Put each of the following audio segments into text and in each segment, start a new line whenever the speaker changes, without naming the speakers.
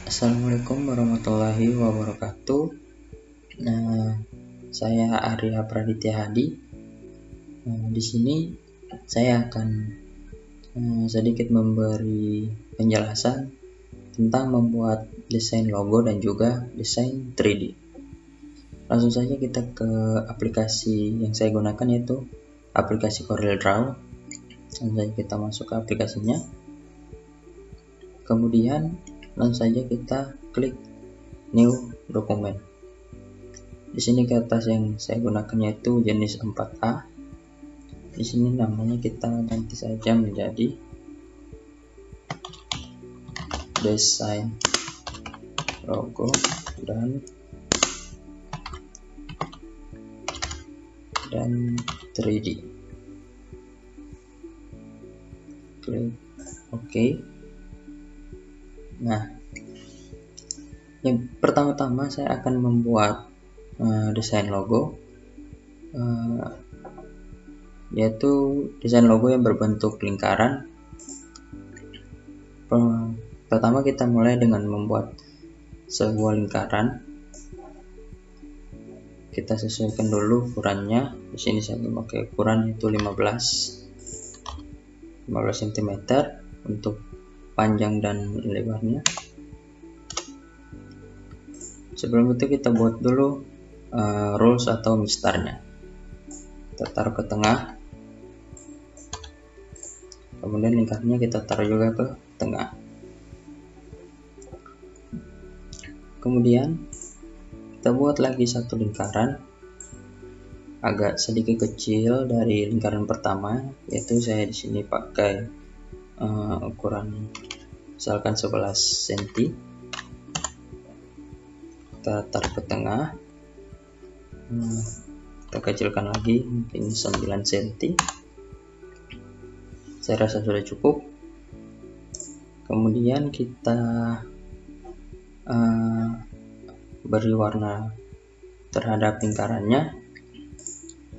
Assalamualaikum warahmatullahi wabarakatuh. Saya Arya Praditya Hadi. Di sini saya akan sedikit memberi penjelasan tentang membuat desain logo dan juga desain 3D. Langsung saja kita ke aplikasi yang saya gunakan, yaitu aplikasi CorelDRAW. Langsung saja kita masuk ke aplikasinya. Kemudian langsung saja kita klik new document. Di sini kertas yang saya gunakan yaitu jenis 4A. Di sini namanya kita ganti saja menjadi desain logo dan 3D. Klik OK. Nah, yang pertama-tama saya akan membuat desain logo, yaitu desain logo yang berbentuk lingkaran. Pertama kita mulai dengan membuat sebuah lingkaran. Kita sesuaikan dulu ukurannya. Di sini saya memakai ukuran yaitu 15 cm untuk panjang dan lebarnya. Sebelum itu kita buat dulu rules atau mistarnya. Kita taruh ke tengah, kemudian lingkarnya kita taruh juga ke tengah. Kemudian kita buat lagi satu lingkaran agak sedikit kecil dari lingkaran pertama, yaitu saya di sini pakai ukuran misalkan 11 cm. Kita taruh ke tengah, kita kecilkan lagi mungkin 9 cm. Saya rasa sudah cukup. Kemudian kita beri warna terhadap lingkarannya.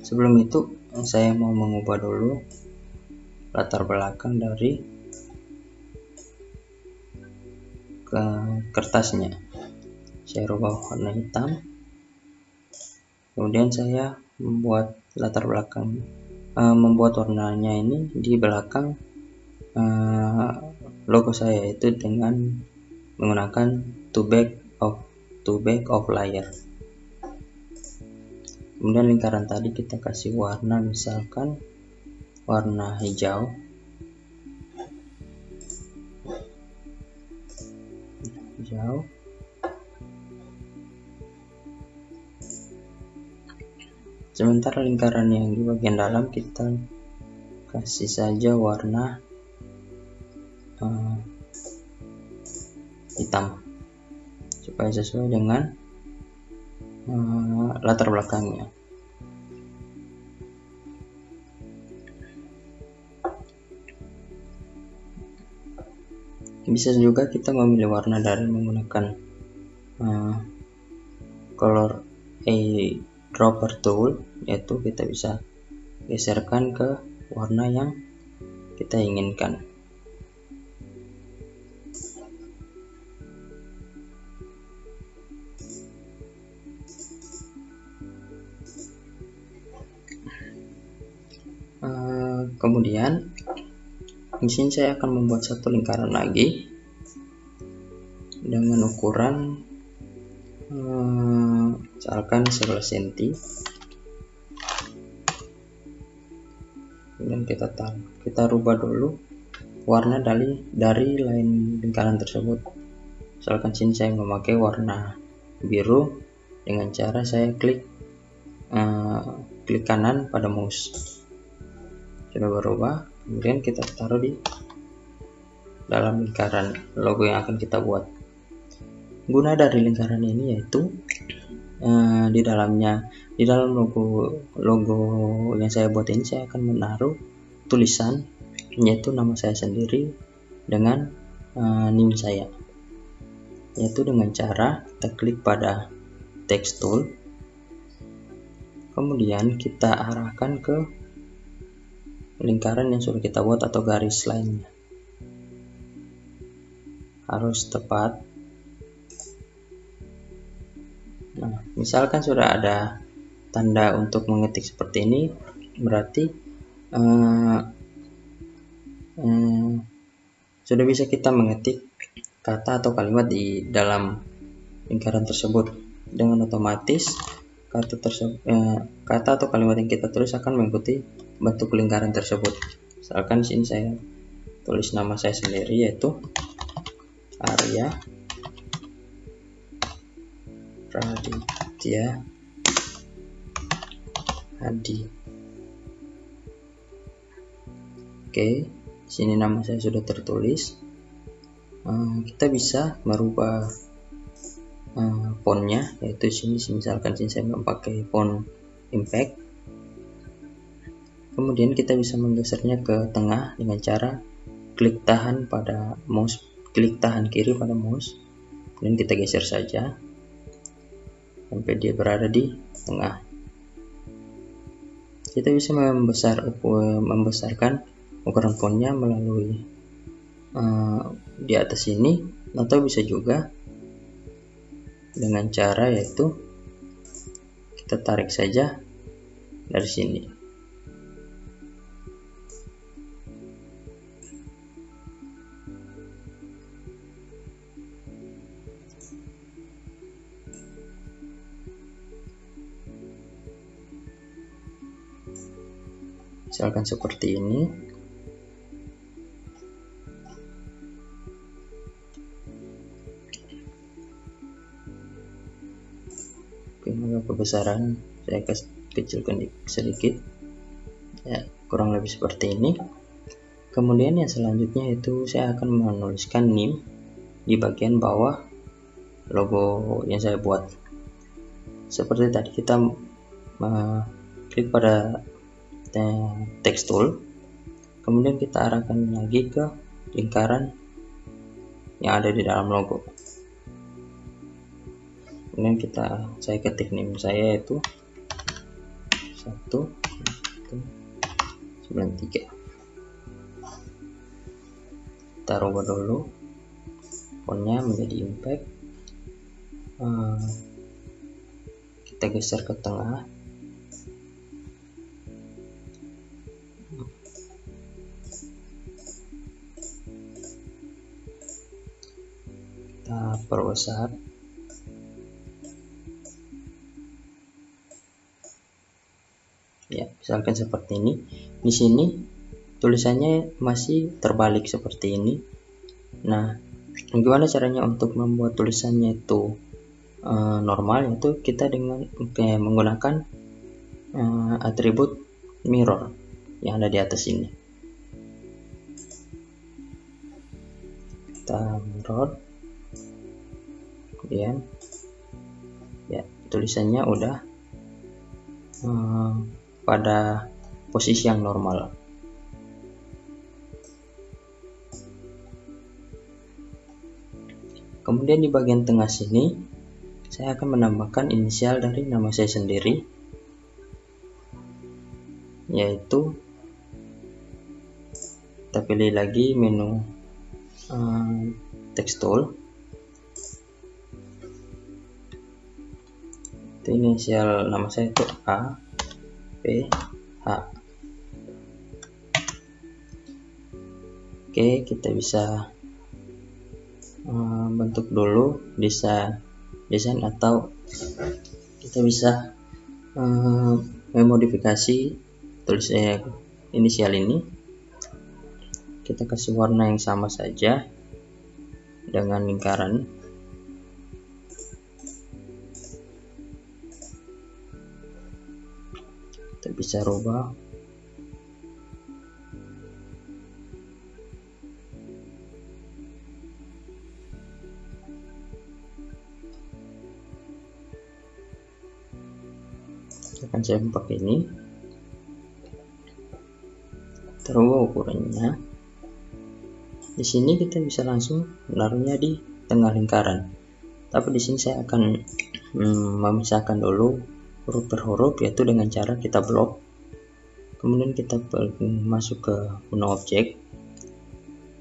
Sebelum itu saya mau mengubah dulu latar belakang dari kertasnya. Saya rubah warna hitam. Kemudian saya membuat latar belakang, membuat warnanya ini di belakang logo saya, yaitu dengan menggunakan two back of layer. Kemudian lingkaran tadi kita kasih warna misalkan warna hijau. Sementara lingkaran yang di bagian dalam kita kasih saja warna hitam supaya sesuai dengan latar belakangnya. Bisa juga kita memilih warna dari menggunakan color dropper tool, yaitu kita bisa geserkan ke warna yang kita inginkan. Kemudian di sini saya akan membuat satu lingkaran lagi dengan ukuran misalkan 11 cm. Kemudian kita rubah dulu warna dari lain lingkaran tersebut. Misalkan sini saya memakai warna biru dengan cara saya klik kanan pada mouse. Sudah berubah. Kemudian kita taruh di dalam lingkaran logo yang akan kita buat. Guna dari lingkaran ini yaitu di dalam logo yang saya buat ini saya akan menaruh tulisan, yaitu nama saya sendiri dengan NIM saya, yaitu dengan cara kita klik pada text tool, kemudian kita arahkan ke lingkaran yang sudah kita buat atau garis lainnya. Harus tepat Misalkan sudah ada tanda untuk mengetik seperti ini, berarti sudah bisa kita mengetik kata atau kalimat di dalam lingkaran tersebut. Dengan otomatis kata atau kalimat yang kita tulis akan mengikuti bentuk lingkaran tersebut. Misalkan di sini saya tulis nama saya sendiri, yaitu Arya Raditya Hadi. Oke, sini nama saya sudah tertulis. Kita bisa merubah fontnya, yaitu sini misalkan sini saya memakai font impact. Kemudian kita bisa menggesernya ke tengah dengan cara klik tahan pada mouse, klik tahan kiri pada mouse, dan kita geser saja sampai dia berada di tengah. Kita bisa membesarkan ukuran fontnya melalui di atas ini, atau bisa juga dengan cara yaitu kita tarik saja dari sini. Misalkan seperti ini. Oke, kebesaran saya kecilkan sedikit, ya, kurang lebih seperti ini. Kemudian yang selanjutnya itu saya akan menuliskan NIM di bagian bawah logo yang saya buat. Seperti tadi, kita klik pada text tool, kemudian kita arahkan lagi ke lingkaran yang ada di dalam logo. Kemudian saya ketik NIM saya yaitu 1193. Kita rubah dulu fontnya menjadi impact, kita geser ke tengah. Kita perbesar. Ya, misalkan seperti ini. Di sini tulisannya masih terbalik seperti ini. Nah, gimana caranya untuk membuat tulisannya itu normal? Yaitu kita dengan menggunakan atribut mirror yang ada di atas ini. Kita mirror, kemudian ya, tulisannya udah pada posisi yang normal. Kemudian di bagian tengah sini saya akan menambahkan inisial dari nama saya sendiri, yaitu kita pilih lagi menu text tool. Itu inisial nama saya itu A P H. Oke, kita bisa bentuk dulu desain, atau kita bisa memodifikasi tulisan inisial ini. Kita kasih warna yang sama saja dengan lingkaran. Kita bisa rubah. Akan saya pakai ini, terubah ukurannya. Di sini kita bisa langsung menaruhnya di tengah lingkaran, tapi di sini saya akan memisahkan dulu huruf per huruf, yaitu dengan cara kita blok. Kemudian kita masuk ke menu objek,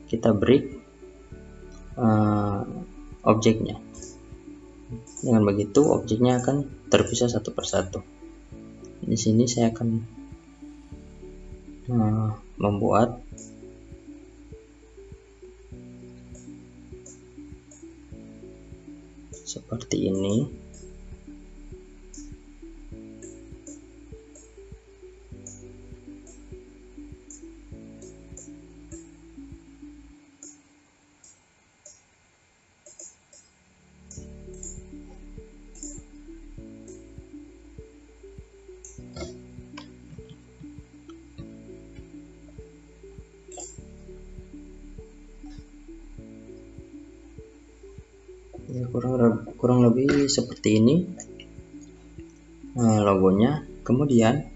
kita break objeknya. Dengan begitu objeknya akan terpisah satu persatu. Di sini saya akan membuat seperti ini. Ya, kurang lebih seperti ini logonya. Kemudian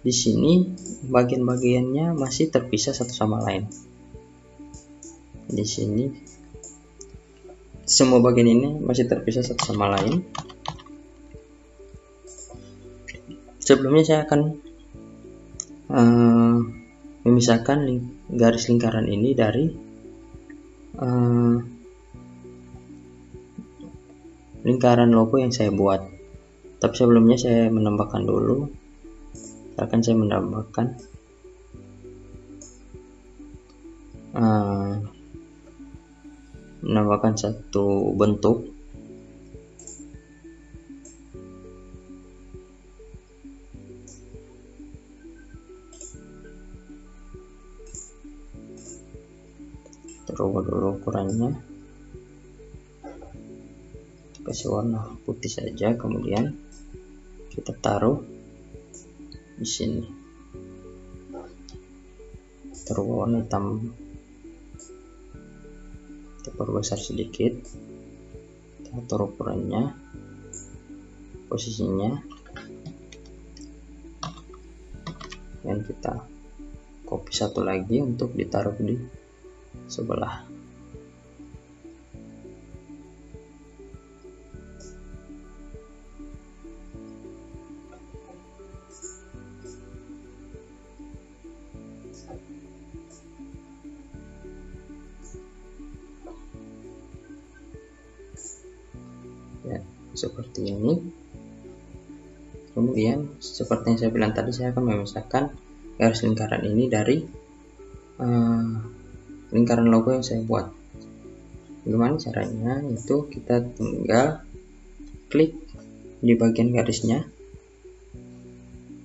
di sini bagian-bagiannya masih terpisah satu sama lain. Di sini semua bagian ini masih terpisah satu sama lain. Sebelumnya saya akan memisahkan garis lingkaran ini dari lingkaran logo yang saya buat. Tapi sebelumnya saya menambahkan dulu. Akan saya menambahkan satu bentuk. Rubah dulu ukurannya, kasih warna putih saja, kemudian kita taruh di sini. Taruh warna hitam, kita perbesar sedikit, kita atur ukurannya, posisinya, dan kita copy satu lagi untuk ditaruh di sebelah. Ya, seperti ini. Kemudian seperti yang saya bilang tadi, saya akan memisahkan garis lingkaran ini dari lingkaran logo yang saya buat. Gimana caranya? Itu kita tinggal klik di bagian garisnya,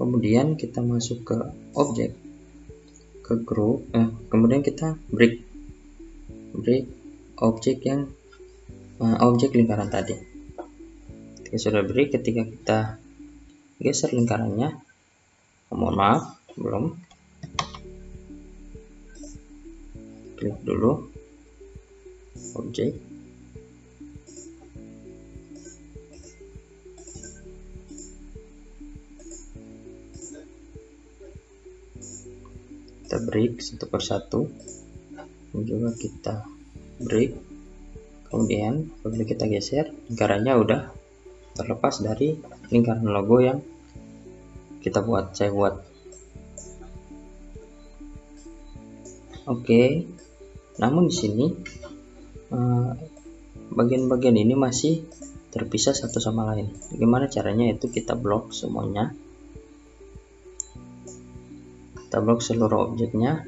kemudian kita masuk ke objek, ke group, kemudian kita break objek yang objek lingkaran tadi. Ketika sudah break, ketika kita geser lingkarannya, mohon maaf belum, klik dulu objek, kita break satu persatu, dan juga kita break. Kemudian apabila kita geser, lingkarannya udah terlepas dari lingkaran logo yang saya buat. Oke. Namun di sini bagian-bagian ini masih terpisah satu sama lain. Gimana caranya? Itu kita blok semuanya. Kita blok seluruh objeknya.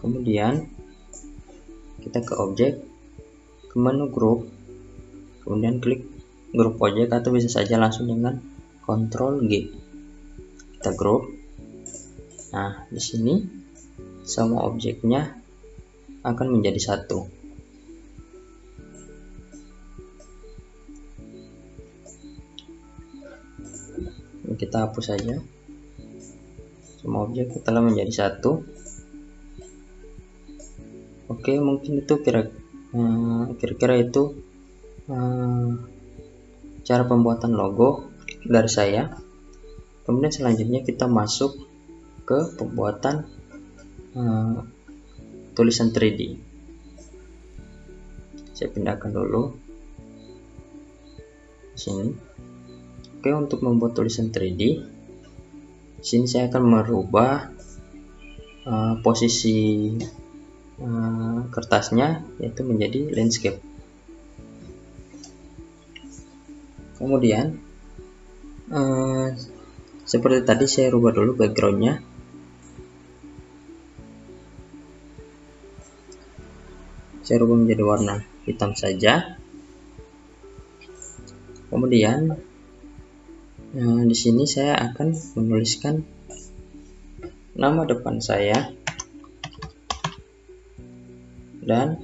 Kemudian kita ke objek, ke menu grup, kemudian klik grup objek, atau bisa saja langsung dengan Ctrl G. Kita grup. Nah, di sini semua objeknya akan menjadi satu. Kita hapus saja. Semua objek telah menjadi satu. Oke, mungkin itu kira-kira itu cara pembuatan logo dari saya. Kemudian selanjutnya kita masuk ke pembuatan tulisan 3D. Saya pindahkan dulu di sini. Oke, untuk membuat tulisan 3D, di sini saya akan merubah posisi kertasnya, yaitu menjadi landscape. Kemudian seperti tadi saya rubah dulu backgroundnya. Saya rubah menjadi warna hitam saja. Kemudian di sini saya akan menuliskan nama depan saya dan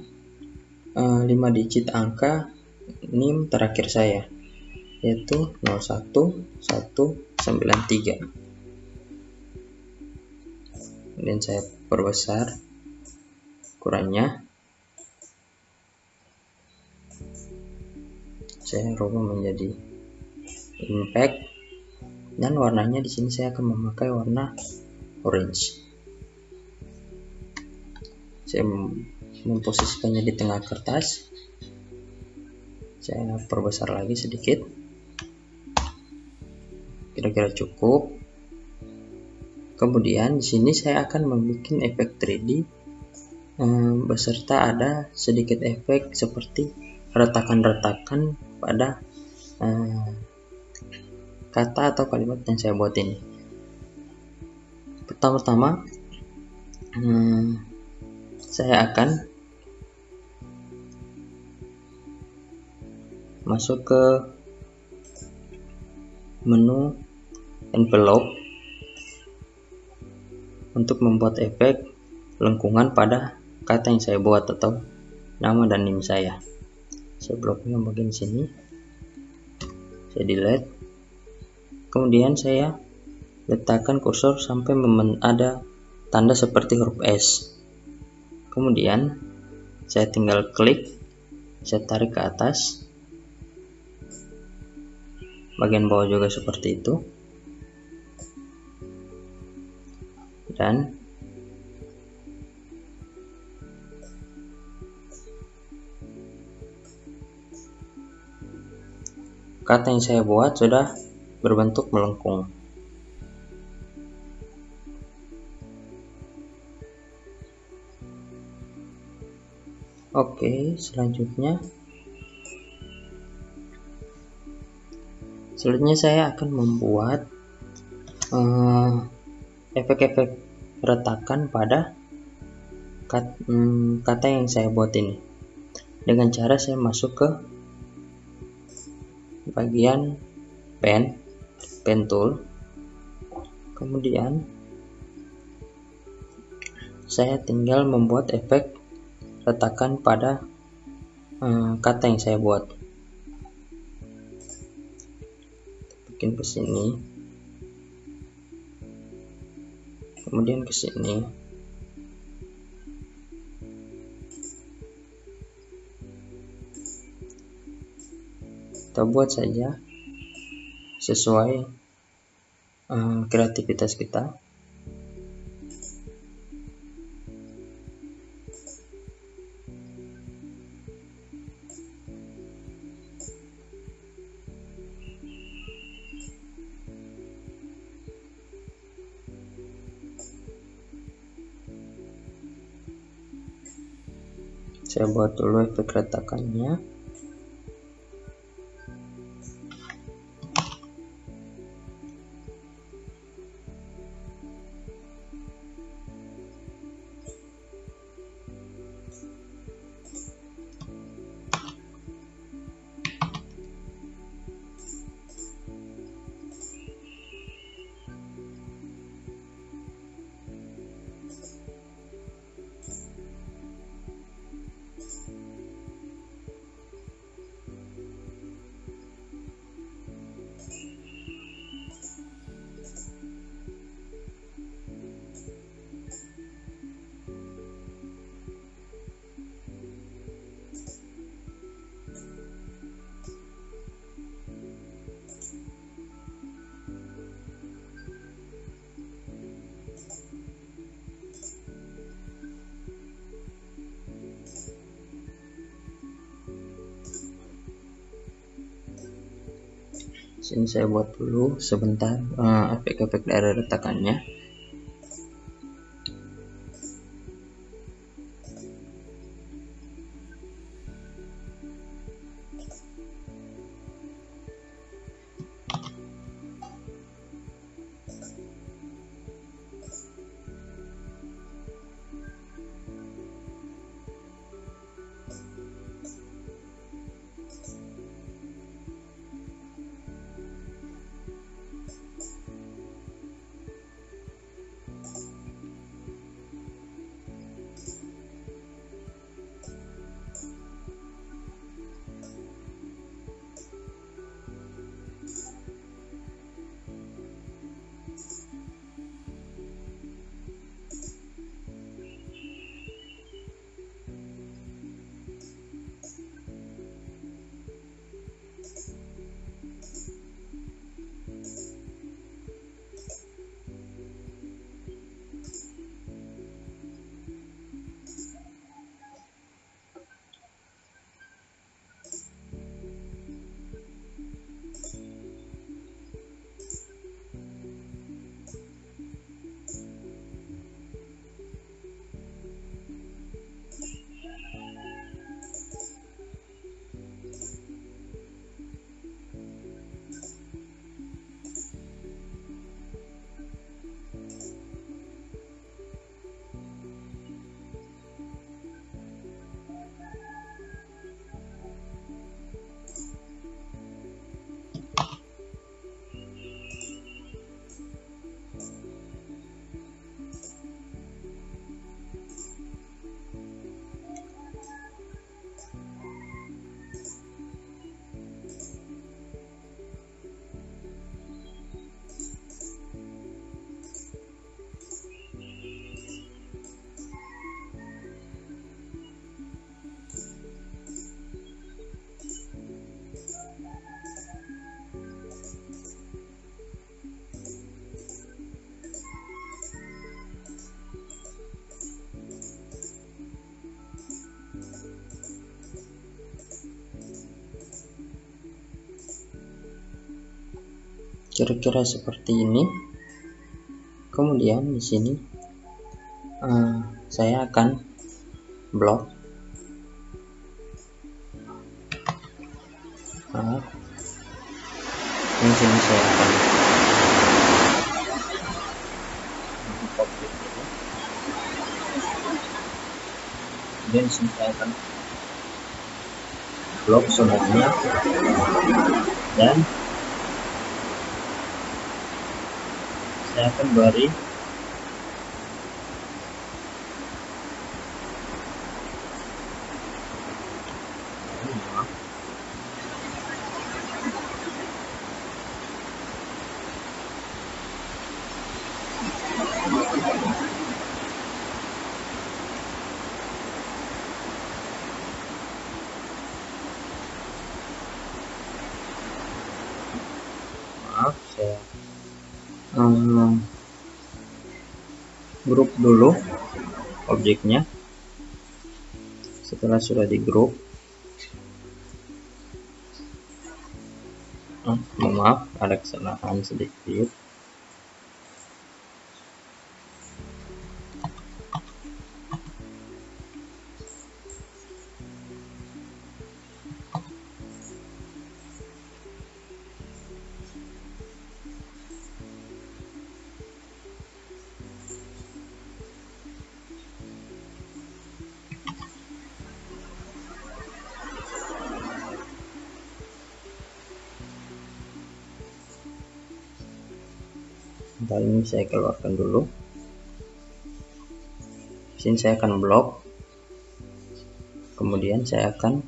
5 digit angka NIM terakhir saya, yaitu 01193. Kemudian saya perbesar ukurannya. Saya rubah menjadi impact dan warnanya di sini saya akan memakai warna orange. Saya memposisikannya di tengah kertas. Saya perbesar lagi sedikit, kira-kira cukup. Kemudian di sini saya akan membuat efek 3D beserta ada sedikit efek seperti retakan-retakan pada kata atau kalimat yang saya buat ini. Pertama-tama saya akan masuk ke menu envelope untuk membuat efek lengkungan pada kata yang saya buat atau nama dan NIM saya. Saya bloknya bagian sini, saya delete. Kemudian saya letakkan kursor sampai ada tanda seperti huruf S. Kemudian saya tinggal klik, saya tarik ke atas, bagian bawah juga seperti itu, dan kata yang saya buat sudah berbentuk melengkung. Oke, selanjutnya saya akan membuat efek-efek retakan pada kata yang saya buat ini dengan cara saya masuk ke bagian pen tool. Kemudian saya tinggal membuat efek retakan pada kata yang saya buat. Bikin ke sini, kemudian ke sini. Kita buat saja sesuai kreativitas kita. Saya buat dulu efek retakannya. Sini saya buat dulu sebentar efek-efek dari retakannya. kira-kira seperti ini. Kemudian di sini saya akan blok. Di sini saya akan copy dulu. Kemudian di sini saya akan blok semuanya dan saya akan beri saya grup dulu objeknya. Setelah sudah di grup, maaf ada kesalahan sedikit. Kali ini saya keluarkan dulu. Di sini saya akan blok. Kemudian saya akan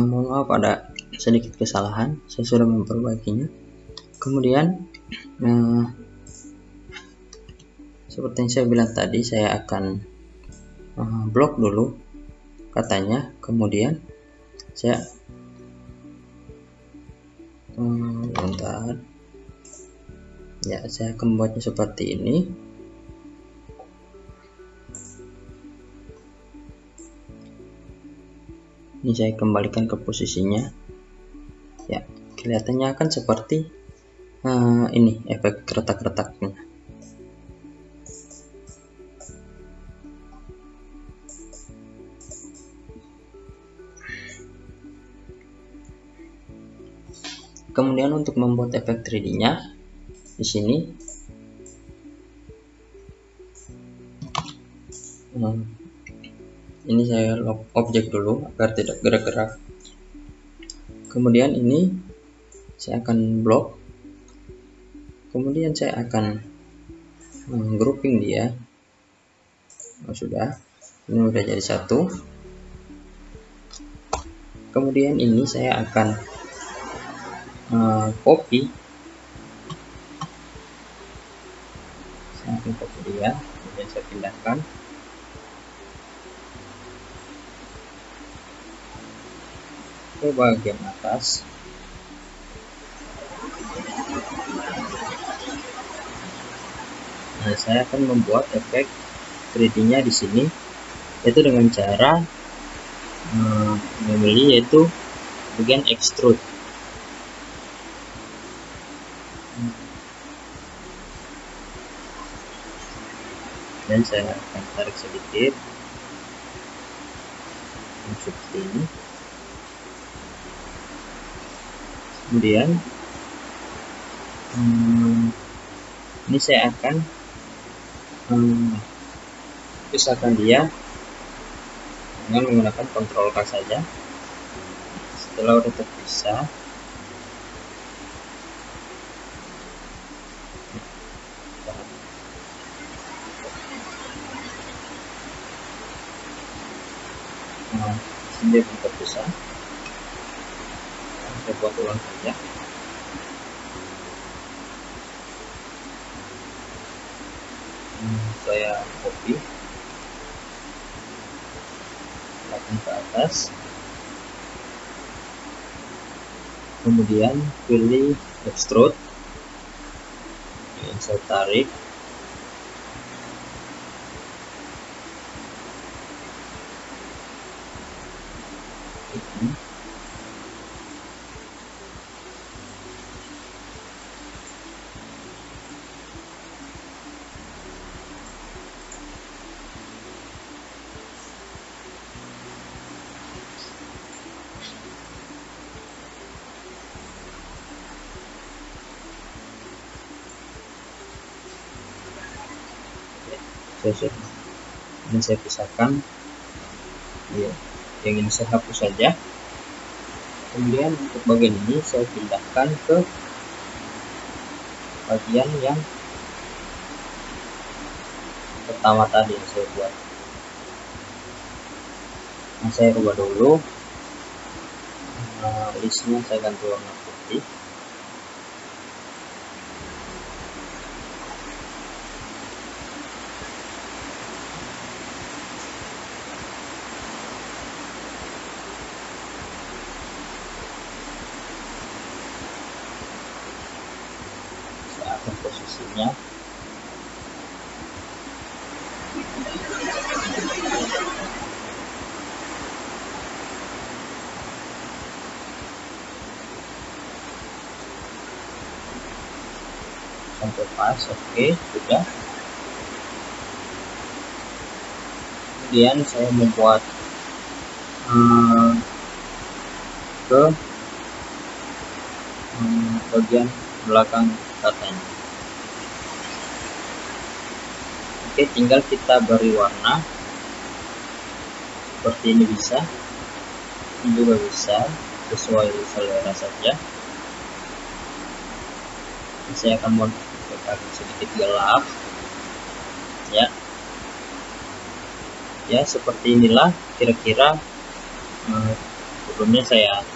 mohon maaf ada sedikit kesalahan, saya sudah memperbaikinya. Kemudian seperti yang saya bilang tadi, saya akan blok dulu katanya. Kemudian saya bentar ya, saya akan membuatnya seperti ini. Ini saya kembalikan ke posisinya ya, kelihatannya akan seperti ini efek retak-retaknya. Kemudian untuk membuat efek 3D-nya di sini ini saya lock objek dulu agar tidak gerak-gerak. Kemudian ini saya akan blok. Kemudian saya akan grouping dia. Sudah, ini udah jadi satu. Kemudian ini saya akan copy. Saya akan copy dia, kemudian saya pindahkan. Ke bagian atas. Nah, saya akan membuat efek 3D-nya di sini, yaitu dengan cara memilih yaitu bagian extrude. Dan saya akan tarik sedikit seperti ini. Kemudian ini saya akan pisahkan dia dengan menggunakan Ctrl K saja. Setelah udah terpisah, nah, dia belum terpisah. Saya buat ulang saja. Saya copy, letakkan ke atas, kemudian pilih extrude, saya tarik, ini. Ini saya pisahkan ya, yang ini saya hapus saja. Kemudian untuk bagian ini saya pindahkan ke bagian yang pertama tadi yang saya buat. Nah, saya rubah dulu, listnya saya ganti warna putih. Posisinya sampai pas, oke, sudah. Kemudian saya membuat ke bagian belakang katanya. Oke, tinggal kita beri warna seperti ini, bisa, ini juga bisa, sesuai selera saja. Saya akan modifikasi sedikit gelap ya. Ya, seperti inilah kira-kira. Sebelumnya saya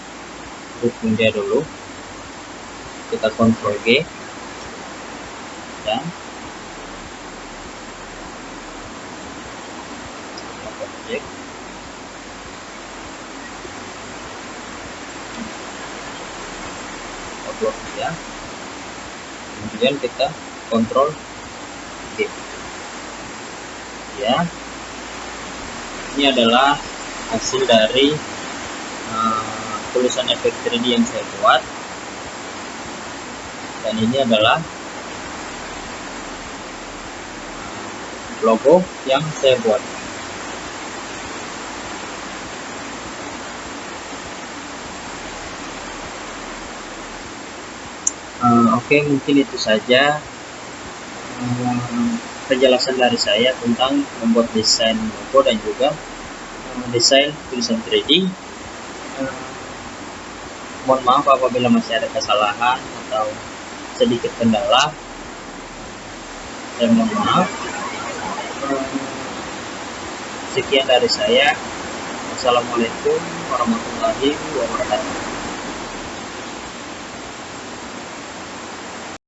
dukung dia dulu, kita Ctrl G ya, objek, upload ya, kemudian kita Ctrl G ya. Ini adalah hasil dari tulisan efek 3D yang saya buat, dan ini adalah logo yang saya buat. Oke, mungkin itu saja penjelasan dari saya tentang membuat desain logo dan juga desain tulisan 3D. Mohon maaf apabila masih ada kesalahan atau sedikit kendala, saya mohon maaf. Sekian dari saya. Wassalamualaikum warahmatullahi wabarakatuh.